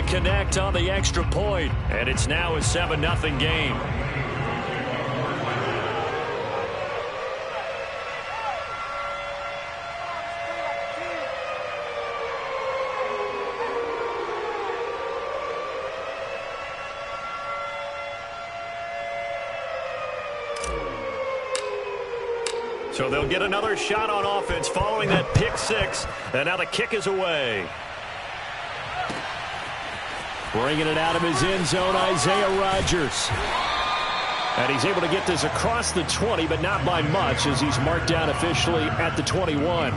connect on the extra point, and it's now a 7-0 game. So they'll get another shot on offense following that pick six. And now the kick is away. Bringing it out of his end zone, Isaiah Rodgers. And he's able to get this across the 20, but not by much, as he's marked down officially at the 21.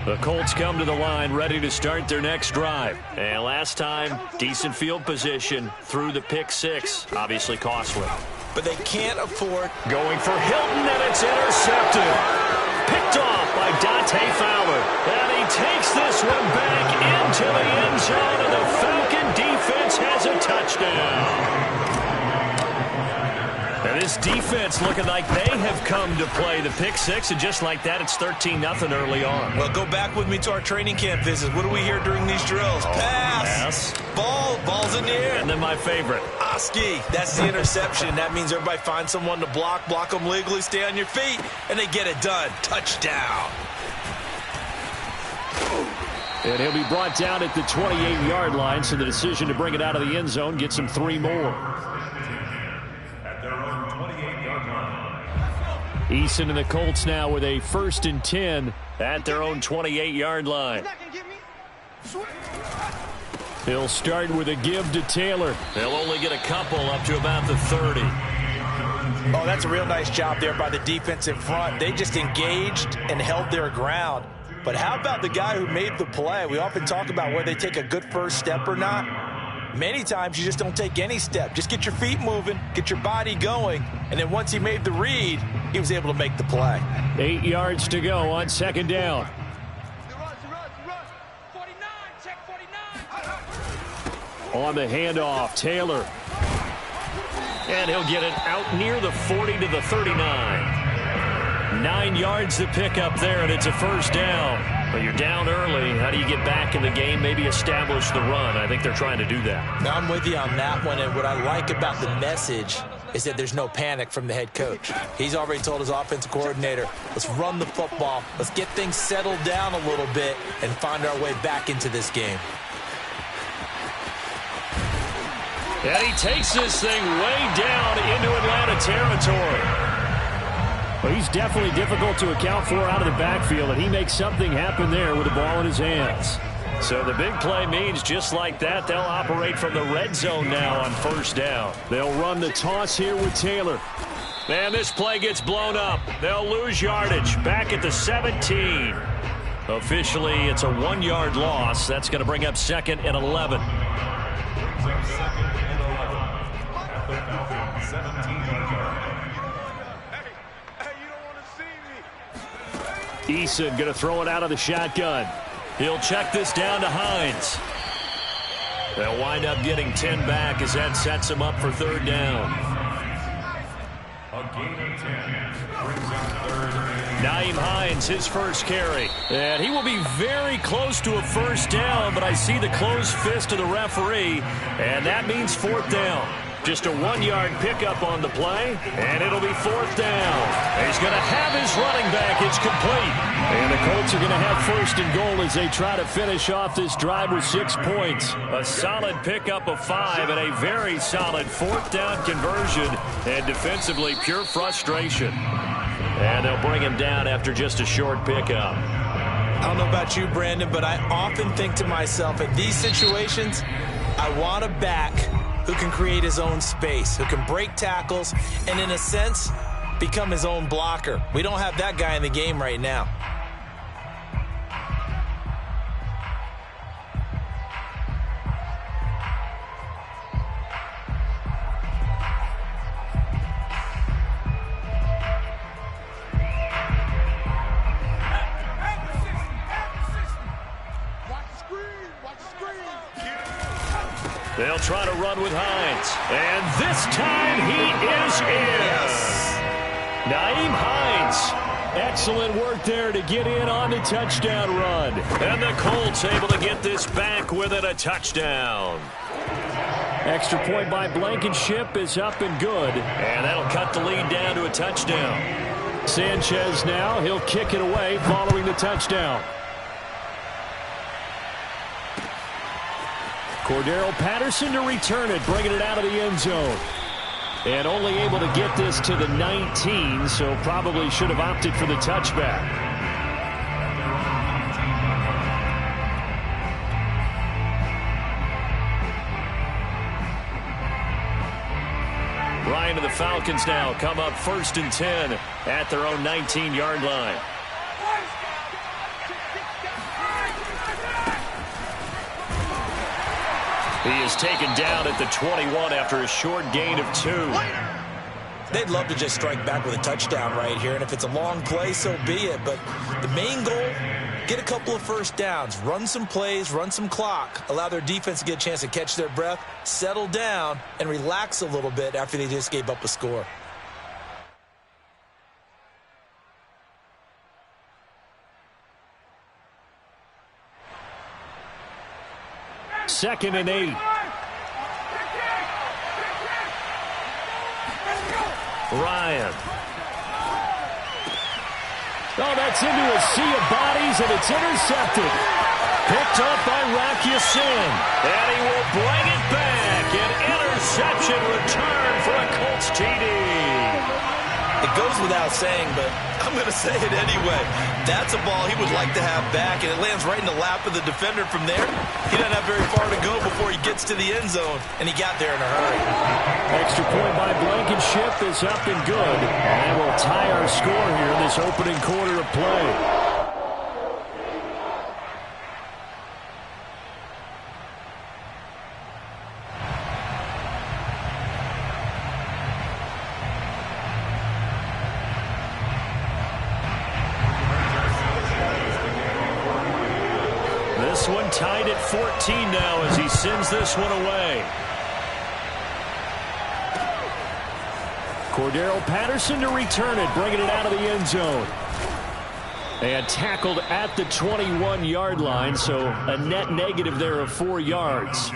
The Colts come to the line ready to start their next drive. And last time, decent field position through the pick six. Obviously costly. But they can't afford. Going for Hilton, and it's intercepted. Picked off by Dante Fowler. And he takes this one back into the end zone, and the Falcon defense has a touchdown. And this defense looking like they have come to play the pick six, and just like that, it's 13-0 early on. Well, go back with me to our training camp visit. What do we hear during these drills? Pass. Ball's in the air. And then my favorite. Oski. That's the interception. That means everybody finds someone to block them legally, stay on your feet, and they get it done. Touchdown. And he'll be brought down at the 28-yard line, so the decision to bring it out of the end zone gets him 3 more. Eason and the Colts now with a 1st and 10 at their own 28-yard line. He'll start with a give to Taylor. They'll only get a couple up to about the 30. Oh, that's a real nice job there by the defense in front. They just engaged and held their ground. But how about the guy who made the play? We often talk about whether they take a good first step or not. Many times you just don't take any step. Just get your feet moving, get your body going, and then once he made the read, he was able to make the play. 8 yards to go on 2nd down. 49, check 49. On the handoff, Taylor. And he'll get it out near the 40 to the 39. 9 yards to pick up there, and it's a 1st down. But you're down early. How do you get back in the game, maybe establish the run? I think they're trying to do that. Now, I'm with you on that one, and what I like about the message is that there's no panic from the head coach. He's already told his offensive coordinator, let's run the football, let's get things settled down a little bit and find our way back into this game. And he takes this thing way down into Atlanta territory. Well, he's definitely difficult to account for out of the backfield, and he makes something happen there with the ball in his hands. So the big play means just like that, they'll operate from the red zone now on 1st down. They'll run the toss here with Taylor. And this play gets blown up. They'll lose yardage back at the 17. Officially, it's a 1-yard loss. That's going to bring up 2nd and 11. Eason going to throw it out of the shotgun. He'll check this down to Hines. They'll wind up getting 10 back as that sets him up for 3rd down. Nyheim Hines, his first carry. And he will be very close to a 1st down, but I see the closed fist of the referee, and that means 4th down. Just a 1-yard pickup on the play, and it'll be 4th down. He's going to have his running back. It's complete. And the Colts are going to have 1st and goal as they try to finish off this drive with 6 points. A solid pickup of 5 and a very solid 4th down conversion, and defensively pure frustration. And they'll bring him down after just a short pickup. I don't know about you, Brandon, but I often think to myself, in these situations, I want a back who can create his own space, who can break tackles, and in a sense, become his own blocker. We don't have that guy in the game right now. They'll try to run with Hines. And this time he is in. Nyheim Hines. Excellent work there to get in on the touchdown run. And the Colts able to get this back within a touchdown. Extra point by Blankenship is up and good. And that'll cut the lead down to a touchdown. Sanchez now, he'll kick it away following the touchdown. Cordero Patterson to return it, bringing it out of the end zone. And only able to get this to the 19, so probably should have opted for the touchback. Ryan and the Falcons now come up 1st and 10 at their own 19-yard line. He is taken down at the 21 after a short gain of 2. They'd love to just strike back with a touchdown right here, and if it's a long play, so be it. But the main goal, get a couple of first downs, run some plays, run some clock, allow their defense to get a chance to catch their breath, settle down, and relax a little bit after they just gave up a score. Second and 8. Ryan. Oh, that's into a sea of bodies, and it's intercepted. Picked up by Rock Ya-Sin. And he will bring it back. An interception return for a Colts TD. It goes without saying, but I'm going to say it anyway. That's a ball he would like to have back, and it lands right in the lap of the defender from there. He doesn't have very far to go before he gets to the end zone, and he got there in a hurry. Extra point by Blankenship is up and good. And we'll tie our score here in this opening quarter of play. This one tied at 14 now as he sends this one away. Cordero Patterson to return it, bringing it out of the end zone. And tackled at the 21-yard line, so a net negative there of 4 yards.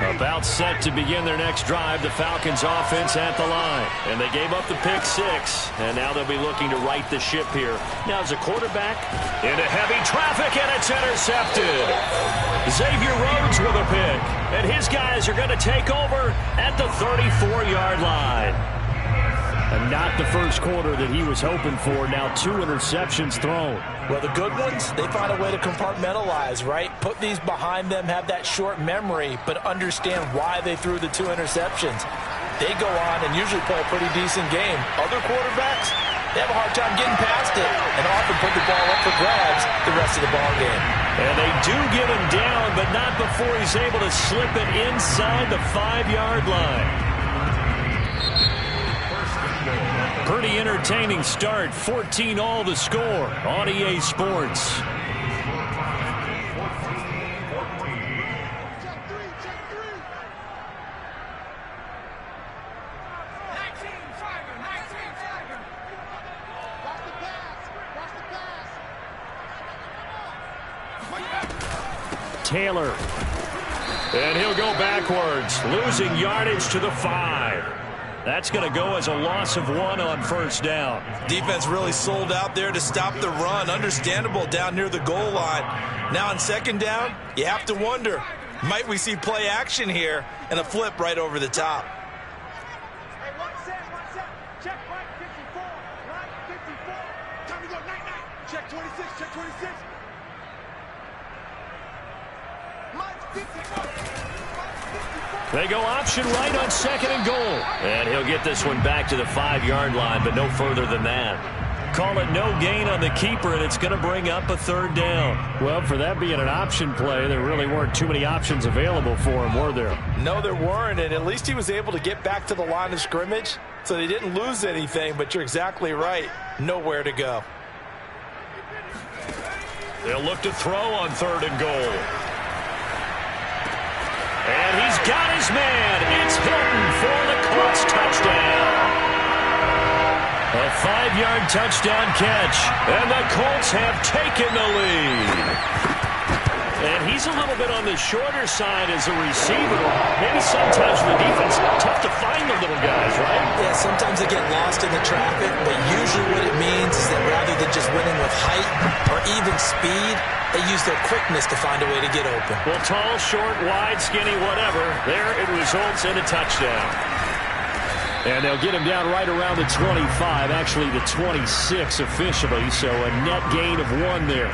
About set to begin their next drive, the Falcons offense at the line. And they gave up the pick 6, and now they'll be looking to right the ship here. Now as a quarterback, into heavy traffic, and it's intercepted. Xavier Rhodes with a pick, and his guys are going to take over at the 34-yard line. And not the first quarter that he was hoping for. Now 2 interceptions thrown. Well, the good ones, they find a way to compartmentalize, right? Put these behind them, have that short memory, but understand why they threw the 2 interceptions. They go on and usually play a pretty decent game. Other quarterbacks, they have a hard time getting past it and often put the ball up for grabs the rest of the ball game. And they do get him down, but not before he's able to slip it inside the 5-yard line. Pretty entertaining start. 14-all the score on EA Sports. Taylor. And he'll go backwards, losing yardage to the 5. That's going to go as a loss of 1 on first down. Defense really sold out there to stop the run. Understandable down near the goal line. Now on second down, you have to wonder, might we see play action here and a flip right over the top? Hey, one set. Check right 54. Right 54. Time to go, night. Check 26, check 26. Mine's 54. They go option right on second and goal. And he'll get this one back to the 5-yard line, but no further than that. Call it no gain on the keeper, and it's going to bring up a 3rd down. Well, for that being an option play, there really weren't too many options available for him, were there? No, there weren't, and at least he was able to get back to the line of scrimmage, so they didn't lose anything, but you're exactly right. Nowhere to go. They'll look to throw on 3rd and goal. And he's got his man. It's Hilton for the Colts touchdown. A 5-yard touchdown catch. And the Colts have taken the lead. And he's a little bit on the shorter side as a receiver. Maybe sometimes for the defense, tough to find the little guys, right? Yeah, sometimes they get lost in the traffic, but usually what it means is that rather than just winning with height or even speed, they use their quickness to find a way to get open. Well, tall, short, wide, skinny, whatever, there it results in a touchdown. And they'll get him down right around the 25, actually the 26 officially, so a net gain of 1 there.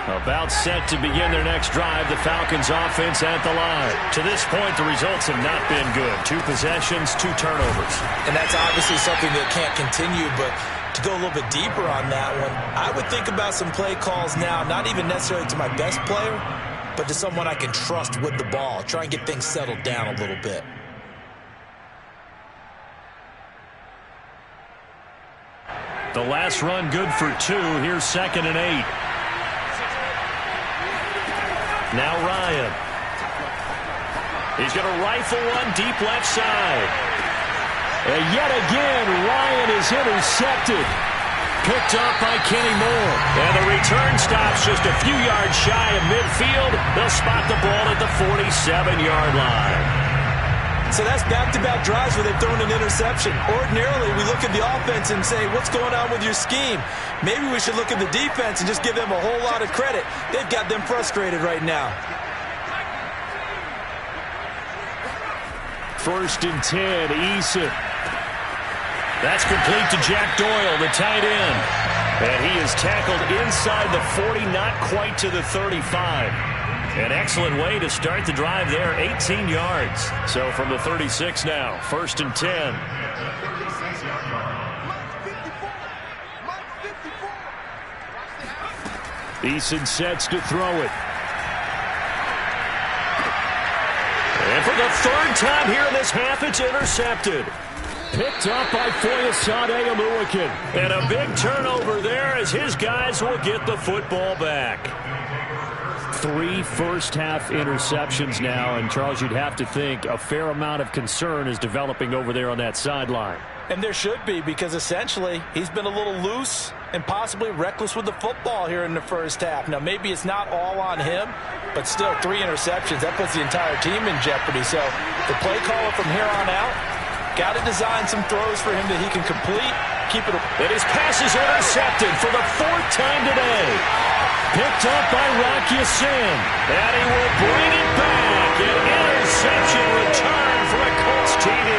About set to begin their next drive, the Falcons offense at the line. To this point, the results have not been good. 2 possessions, 2 turnovers. And that's obviously something that can't continue, but to go a little bit deeper on that one, I would think about some play calls now, not even necessarily to my best player, but to someone I can trust with the ball. Try and get things settled down a little bit. The last run good for 2. Here's 2nd and 8. Now Ryan. He's going to rifle one deep left side. And yet again, Ryan is intercepted. Picked up by Kenny Moore. And the return stops just a few yards shy of midfield. They'll spot the ball at the 47-yard line. So that's back-to-back drives where they've thrown an interception. Ordinarily, we look at the offense and say, what's going on with your scheme? Maybe we should look at the defense and just give them a whole lot of credit. They've got them frustrated right now. 1st and 10, Eason. That's complete to Jack Doyle, the tight end. And he is tackled inside the 40, not quite to the 35. An excellent way to start the drive there, 18 yards. So from the 36 now, 1st and 10. Eason sets to throw it. And for the 3rd time here in this half, it's intercepted. Picked up by Foyesade Oluwakin. And a big turnover there as his guys will get the football back. 3 first-half interceptions now, and Charles, you'd have to think a fair amount of concern is developing over there on that sideline. And there should be, because essentially he's been a little loose and possibly reckless with the football here in the first half. Now, maybe it's not all on him, but still 3 interceptions. That puts the entire team in jeopardy. So the play caller from here on out got to design some throws for him that he can complete. Keep it. And his pass is intercepted for the 4th time today. Picked up by Rock Ya-Sin. And he will bring it back. An interception return for a Colts TD.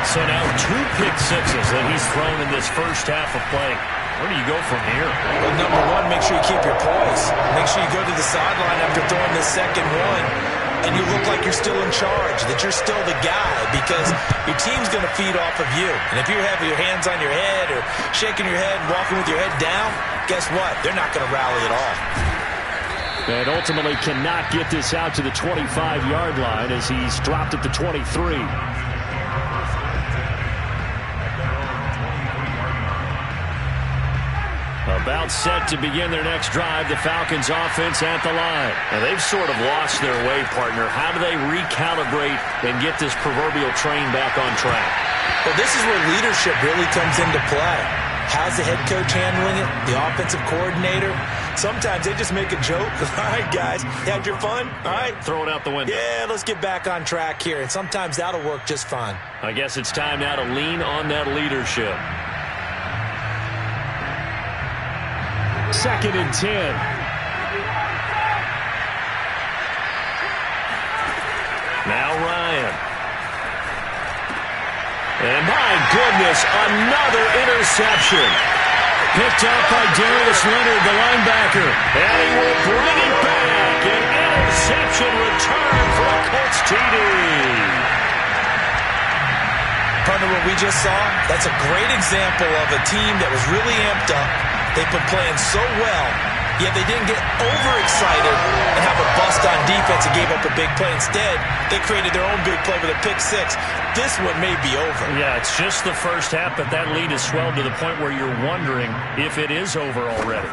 So now 2 pick sixes that he's thrown in this first half of play. Where do you go from here? Well, number one, make sure you keep your poise. Make sure you go to the sideline after throwing this second one, and you look like you're still in charge, that you're still the guy, because your team's going to feed off of you. And if you have your hands on your head or shaking your head and walking with your head down, guess what? They're not going to rally at all. And ultimately cannot get this out to the 25-yard line as he's dropped at the 23. About set to begin their next drive, the Falcons offense at the line. And they've sort of lost their way, partner. How do they recalibrate and get this proverbial train back on track? Well, this is where leadership really comes into play. How's the head coach handling it? The offensive coordinator? Sometimes they just make a joke. All right, guys, you had your fun? All right. Throw it out the window. Yeah, let's get back on track here. And sometimes that'll work just fine. I guess it's time now to lean on that leadership. 2nd and 10. Now Ryan. And my goodness, another interception. Picked up by Darius Leonard, the linebacker. And he will bring it back. An interception return for a Colts TD. Partner, what we just saw, that's a great example of a team that was really amped up. They've been playing so well, Yeah, they didn't get overexcited and have a bust on defense and gave up a big play. Instead, they created their own big play with a pick six. This one may be over. Yeah, it's just the first half, but that lead has swelled to the point where you're wondering if it is over already.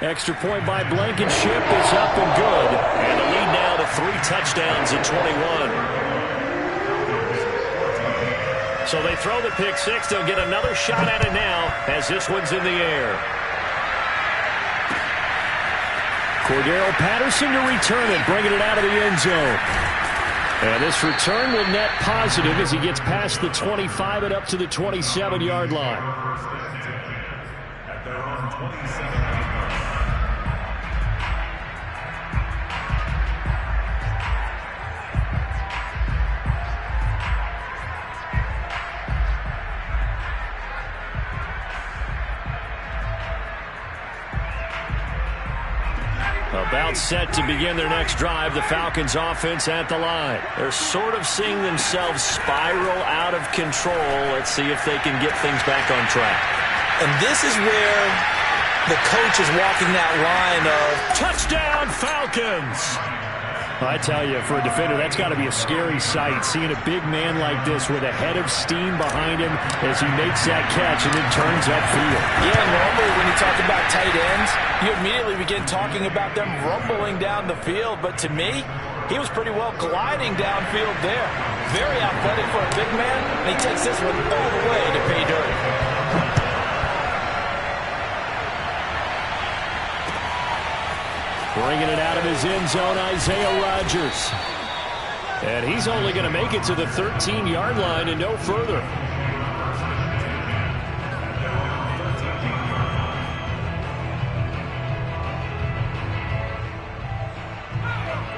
Extra point by Blankenship is up and good. And the lead now to 3 touchdowns at 21. So they throw the pick six. They'll get another shot at it now as this one's in the air. Cordero Patterson to return it, bringing it out of the end zone. And this return will net positive as he gets past the 25 and up to the 27-yard line. At their own 27. About set to begin their next drive, the Falcons offense at the line. They're sort of seeing themselves spiral out of control. Let's see if they can get things back on track. And this is where the coach is walking that line of touchdown Falcons. I tell you, for a defender, that's got to be a scary sight, seeing a big man like this with a head of steam behind him as he makes that catch and then turns upfield. Yeah, normally when you talk about tight ends, you immediately begin talking about them rumbling down the field. But to me, he was pretty well gliding downfield there. Very athletic for a big man, and he takes this one all the way to pay dirt. Bringing it out of his end zone, Isaiah Rodgers. And he's only going to make it to the 13-yard line and no further.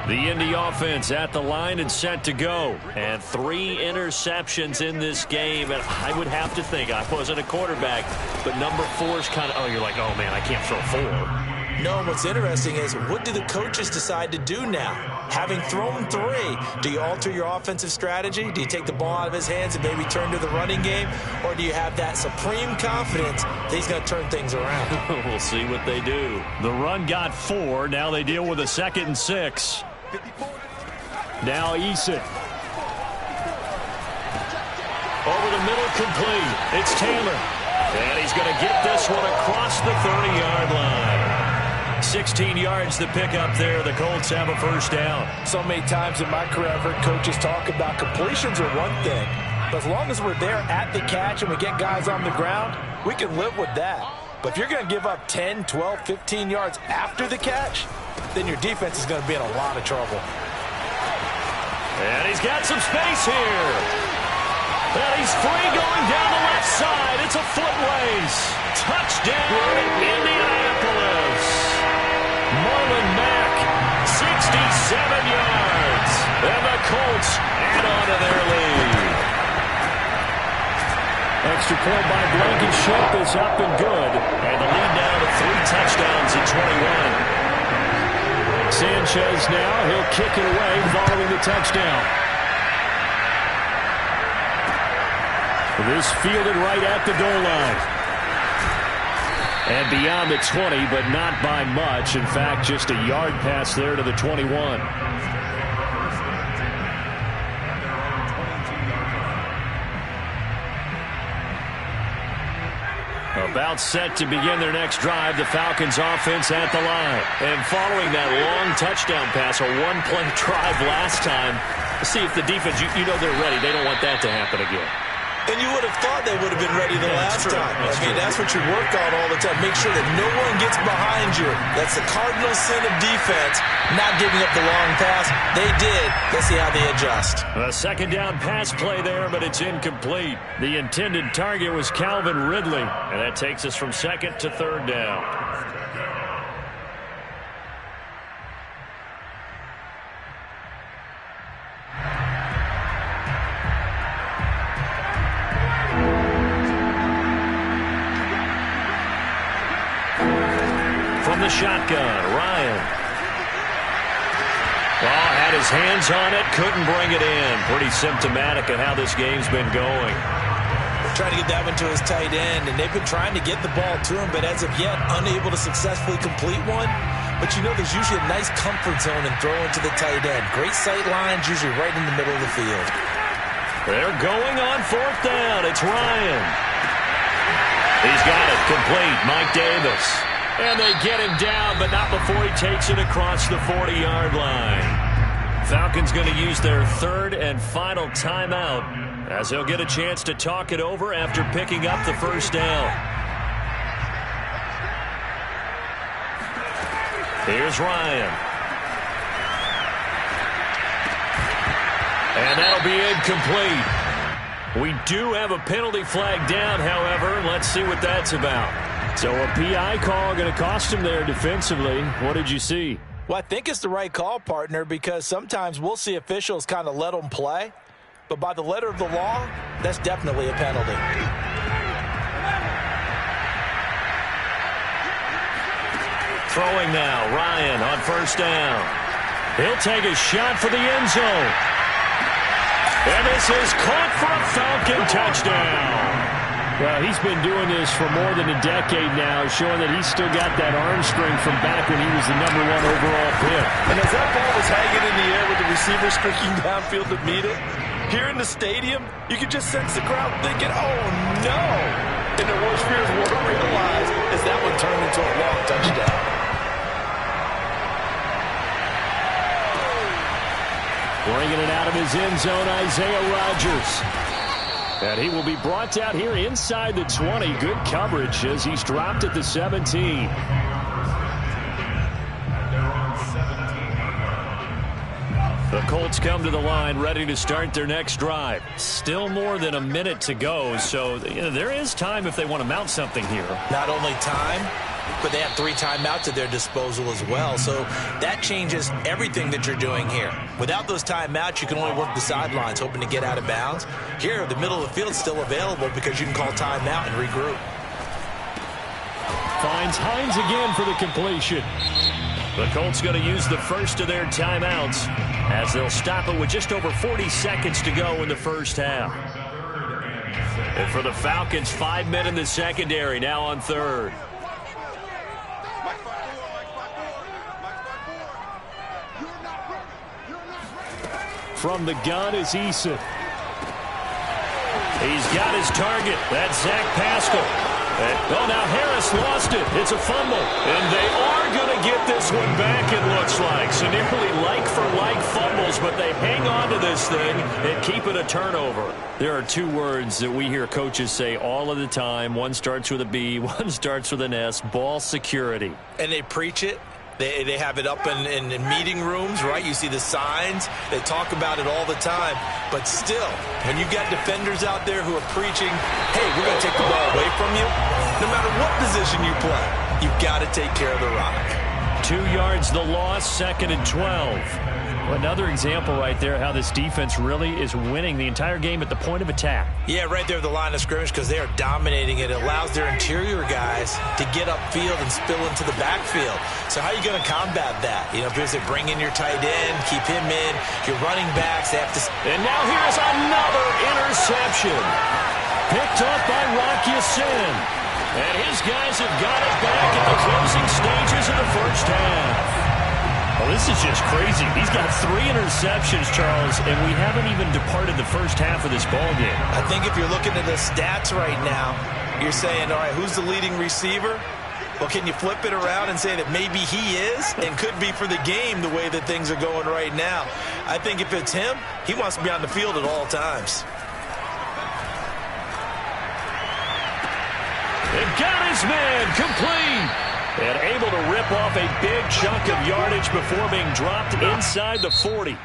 The Indy offense at the line and set to go. And 3 interceptions in this game. And I would have to think, I wasn't a quarterback, but number 4 is kind of, oh, you're like, oh, man, I can't throw 4. No, and what's interesting is, what do the coaches decide to do now? Having thrown 3, do you alter your offensive strategy? Do you take the ball out of his hands and maybe turn to the running game? Or do you have that supreme confidence that he's going to turn things around? We'll see what they do. The run got 4. Now they deal with a 2nd and 6. Now Eason. Over the middle, complete. It's Taylor. And he's going to get this one across the 30-yard line. 16 yards to pick up there. The Colts have a first down. So many times in my career, I've heard coaches talk about completions are one thing. But as long as we're there at the catch and we get guys on the ground, we can live with that. But if you're going to give up 10, 12, 15 yards after the catch, then your defense is going to be in a lot of trouble. And he's got some space here. And he's free going down the left side. It's a foot race. Touchdown, Indianapolis. Marlon Mack, 67 yards. And the Colts add on to their lead. Extra point by Blankenship is up and good. And the lead now to 3 touchdowns at 21. Sanchez now, he'll kick it away following the touchdown. This fielded right at the goal line. And beyond the 20, but not by much. In fact, just a yard pass there to the 21. About set to begin their next drive, the Falcons offense at the line. And following that long touchdown pass, a one-play drive last time, see if the defense, you know they're ready. They don't want that to happen again. And you would have thought they would have been ready the last time. That's what you work on all the time. Make sure that no one gets behind you. That's the cardinal sin of defense, not giving up the long pass. They did. Let's see how they adjust. A 2nd down pass play there, but it's incomplete. The intended target was Calvin Ridley, and that takes us from 2nd to 3rd down. From the shotgun, Ryan. Oh, had his hands on it, couldn't bring it in. Pretty symptomatic of how this game's been going. trying to get that one to his tight end, and they've been trying to get the ball to him, but as of yet, unable to successfully complete one. But you know there's usually a nice comfort zone in throwing to the tight end. Great sight lines, usually right in the middle of the field. They're going on fourth down. It's Ryan. He's got it complete. Mike Davis. And they get him down, but not before he takes it across the 40-yard line. Falcons going to use their third and final timeout as they'll get a chance to talk it over after picking up the first down. Here's Ryan. And that'll be incomplete. We do have a penalty flag down, however. Let's see what that's about. So a PI call going to cost him there defensively. What did you see? Well, I think it's the right call, partner, because sometimes we'll see officials kind of let them play. But by the letter of the law, that's definitely a penalty. Throwing now, Ryan on first down. He'll take a shot for the end zone. And this is caught for a Falcon touchdown. Well, he's been doing this for more than a decade now, showing that he's still got that arm strength from back when he was the #1 overall pick. And as that ball was hanging in the air with the receiver streaking downfield to meet it, here in the stadium, you could just sense the crowd thinking, oh, no. And their worst fears were realized as that one turned into a long touchdown. Bringing it out of his end zone, Isaiah Rodgers. And he will be brought down here inside the 20. Good coverage as he's dropped at the 17. The Colts come to the line ready to start their next drive. Still more than a minute to go, so there is time if they want to mount something here. Not only time, but they have 3 timeouts at their disposal as well. So that changes everything that you're doing here. Without those timeouts, you can only work the sidelines, hoping to get out of bounds. Here, the middle of the field is still available because you can call timeout and regroup. Finds Hines again for the completion. The Colts going to use the first of their timeouts as they'll stop it with just over 40 seconds to go in the first half. And for the Falcons, 5 men in the secondary, now on third. From the gun is Eason. He's got his target. That's Zach Pascal. Oh, now Harris lost it. It's a fumble. And they are going to get this one back, it looks like. So nearly like-for-like fumbles, but they hang on to this thing and keep it a turnover. There are 2 words that we hear coaches say all of the time. One starts with a B, one starts with an S. Ball security. And they preach it. They have it up in meeting rooms, right? You see the signs. They talk about it all the time. But still, when you got defenders out there who are preaching, hey, we're going to take the ball away from you, no matter what position you play, you've got to take care of the rock. 2 yards the loss, 2nd and 12. Another example right there how this defense really is winning the entire game at the point of attack. Yeah, right there at the line of scrimmage because they are dominating it. It allows their interior guys to get upfield and spill into the backfield. So how are you going to combat that? You know, because they bring in your tight end, keep him in, your running backs, they have to... And now here's another interception. Picked up by Rock Ya-Sin. And his guys have got it back at the closing stages of the first half. Well, this is just crazy. He's got 3 interceptions, Charles, and we haven't even departed the first half of this ballgame. I think if you're looking at the stats right now, you're saying, all right, who's the leading receiver? Well, can you flip it around and say that maybe he is and could be for the game the way that things are going right now? I think if it's him, he wants to be on the field at all times. And got his man complete. And able to rip off a big chunk of yardage before being dropped inside the 40.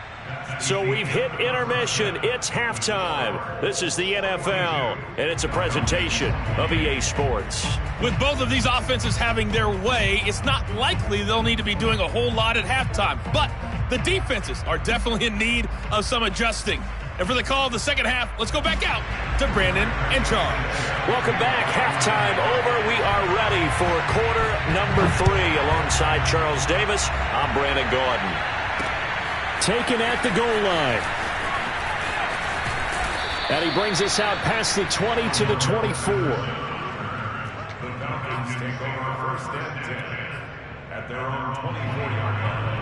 So we've hit intermission. It's halftime. This is the NFL, and it's a presentation of EA Sports. With both of these offenses having their way, it's not likely they'll need to be doing a whole lot at halftime. But the defenses are definitely in need of some adjusting. And for the call of the second half, let's go back out to Brandon and Charles. Welcome back. Halftime over. We are ready for quarter number 3. Alongside Charles Davis, I'm Brandon Gaudin. Taken at the goal line. And he brings us out past the 20 to the 24. The Falcons take over first and 10 at their own 24-yard line.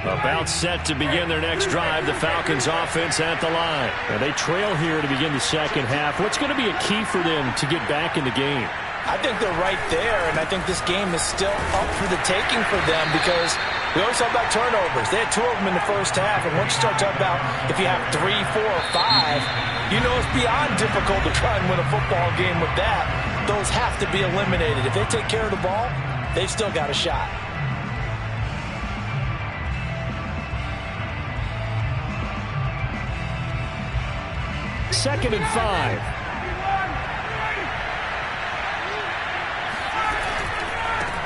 About set to begin their next drive, the Falcons offense at the line. And they trail here to begin the second half. What's going to be a key for them to get back in the game? I think they're right there, and I think this game is still up for the taking for them because we always talk about turnovers. They had 2 of them in the first half, and once you start talking about if you have 3, 4, or 5, you know it's beyond difficult to try and win a football game with that. Those have to be eliminated. If they take care of the ball, they've still got a shot. Second and 5.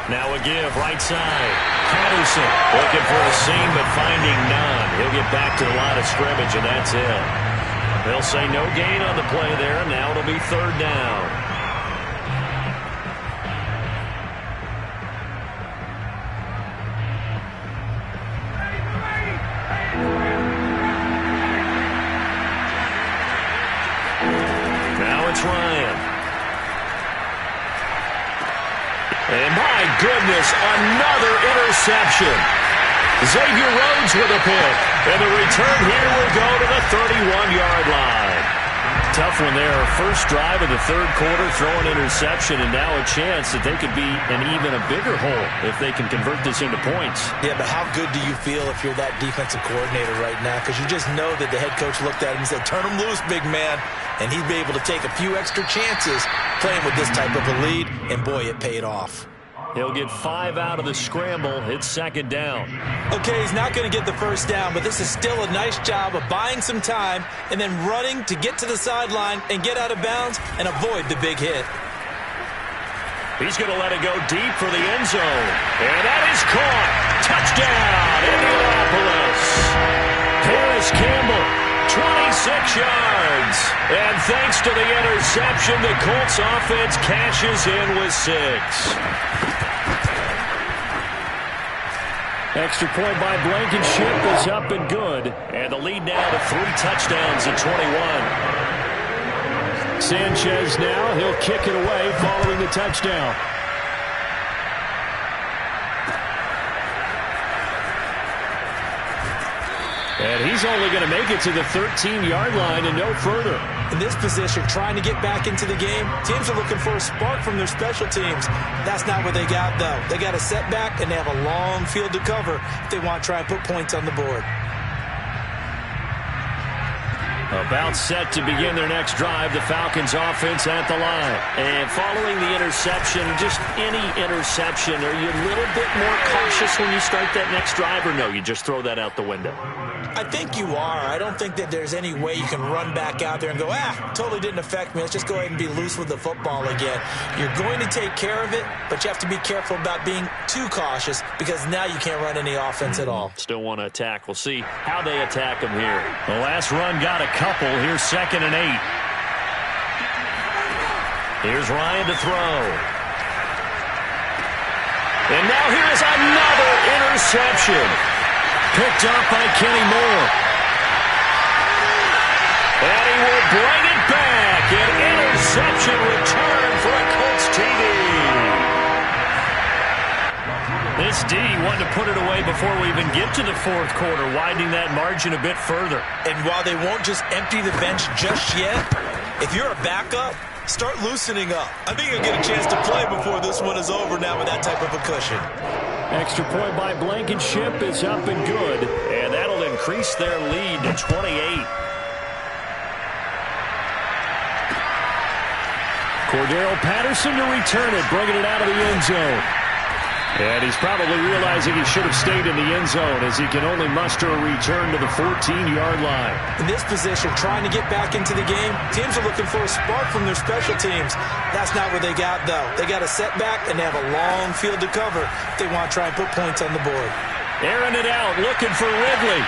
Now a give, right side. Patterson looking for a seam, but finding none. He'll get back to the line of scrimmage, and that's it. They'll say no gain on the play there. Now it'll be third down. Now it's Ryan. And my goodness, another interception. Xavier Rhodes with a pick. And the return here will go to the 31-yard line. Tough one there. First drive of the third quarter, throw an interception, and now a chance that they could be an even a bigger hole if they can convert this into points. Yeah, but how good do you feel if you're that defensive coordinator right now? Because you just know that the head coach looked at him and said, turn him loose, big man. And he'd be able to take a few extra chances playing with this type of a lead, and boy, it paid off. He'll get 5 out of the scramble. It's second down. Okay, he's not going to get the first down, but this is still a nice job of buying some time and then running to get to the sideline and get out of bounds and avoid the big hit. He's going to let it go deep for the end zone. And that is caught. Touchdown, Indianapolis. Harris Campbell, 26 yards. And thanks to the interception, the Colts offense cashes in with 6. Extra point by Blankenship is up and good. And the lead now to 3 touchdowns at 21. Sanchez now, he'll kick it away following the touchdown. And he's only going to make it to the 13-yard line and no further. In this position, trying to get back into the game, teams are looking for a spark from their special teams. That's not what they got, though. They got a setback, and they have a long field to cover if they want to try and put points on the board. About set to begin their next drive, the Falcons offense at the line. And following the interception, just any interception, are you a little bit more cautious when you start that next drive, or no, you just throw that out the window? I think you are. I don't think that there's any way you can run back out there and go, totally didn't affect me. Let's just go ahead and be loose with the football again. You're going to take care of it, but you have to be careful about being too cautious because now you can't run any offense at all. Still want to attack. We'll see how they attack them here. The last run got a couple. Here's 2nd and 8. Here's Ryan to throw. And now here is another interception. Picked up by Kenny Moore. And he will bring it back. An interception return for a Colts TD. This D wanted to put it away before we even get to the fourth quarter, widening that margin a bit further. And while they won't just empty the bench just yet, if you're a backup, start loosening up. I think you'll get a chance to play before this one is over now with that type of a cushion. Extra point by Blankenship is up and good. And that'll increase their lead to 28. Cordero Patterson to return it, bringing it out of the end zone. And he's probably realizing he should have stayed in the end zone as he can only muster a return to the 14-yard line. In this position, trying to get back into the game, teams are looking for a spark from their special teams. That's not what they got, though. They got a setback, and they have a long field to cover if they want to try and put points on the board. Airing it out, looking for Ridley.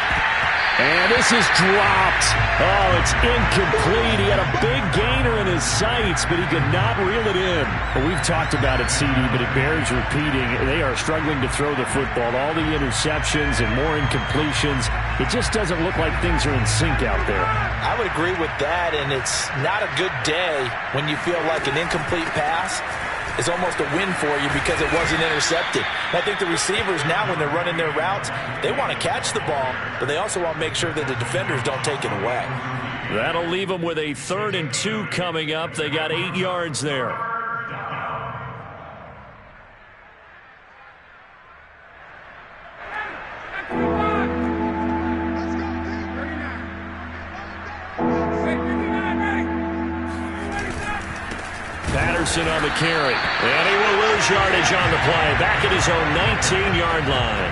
And this is dropped. Oh, it's incomplete. He had a big gainer in his sights, but he could not reel it in. Well, we've talked about it, CD, but it bears repeating. They are struggling to throw the football. All the interceptions and more incompletions. It just doesn't look like things are in sync out there. I would agree with that, and it's not a good day when you feel like an incomplete pass is almost a win for you because it wasn't intercepted. I think the receivers now, when they're running their routes, they want to catch the ball, but they also want to make sure that the defenders don't take it away. That'll leave them with a 3rd and 2 coming up. They got 8 yards there. Patterson on the carry, and he will lose yardage on the play. Back at his own 19-yard line.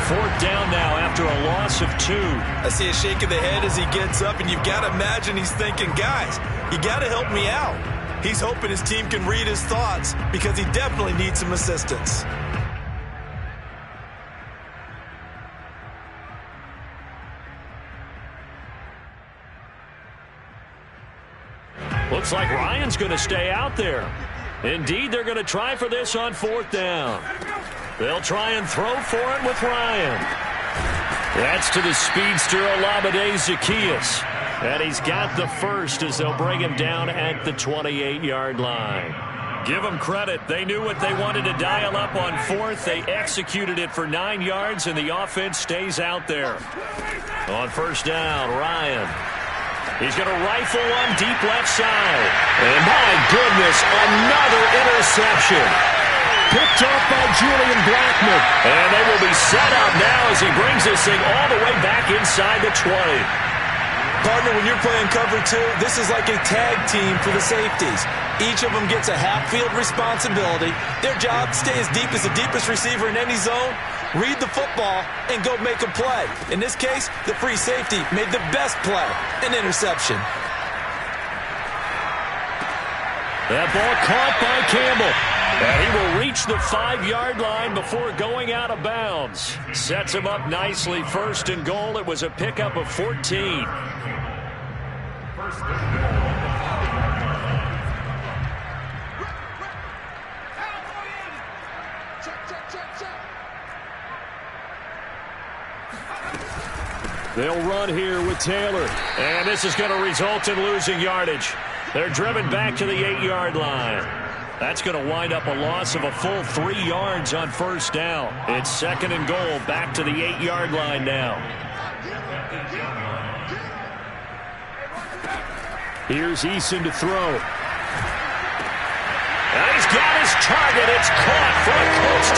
4th down now after a loss of 2. I see a shake of the head as he gets up, and you've got to imagine he's thinking, guys, you got to help me out. He's hoping his team can read his thoughts because he definitely needs some assistance. Looks like Ryan's going to stay out there. Indeed, they're going to try for this on 4th down. They'll try and throw for it with Ryan. That's to the speedster Olamide Zaccheaus. And he's got the first as they'll bring him down at the 28-yard line. Give them credit. They knew what they wanted to dial up on 4th. They executed it for 9 yards, and the offense stays out there. On 1st down, Ryan. He's going to rifle one deep left side. And my goodness, another interception. Picked off by Julian Blackmon. And they will be set up now as he brings this thing all the way back inside the 20. Partner, when you're playing cover 2, this is like a tag team for the safeties. Each of them gets a half-field responsibility. Their job, stay as deep as the deepest receiver in any zone, read the football, and go make a play. In this case, the free safety made the best play, an interception. That ball caught by Campbell. And he will reach the 5-yard line before going out of bounds. Sets him up nicely. 1st and goal. It was a pickup of 14. They'll run here with Taylor. And this is going to result in losing yardage. They're driven back to the 8-yard line. That's going to wind up a loss of a full 3 yards on 1st down. It's 2nd and goal, back to the 8-yard line now. Here's Eason to throw. And he's got his target. It's caught for a close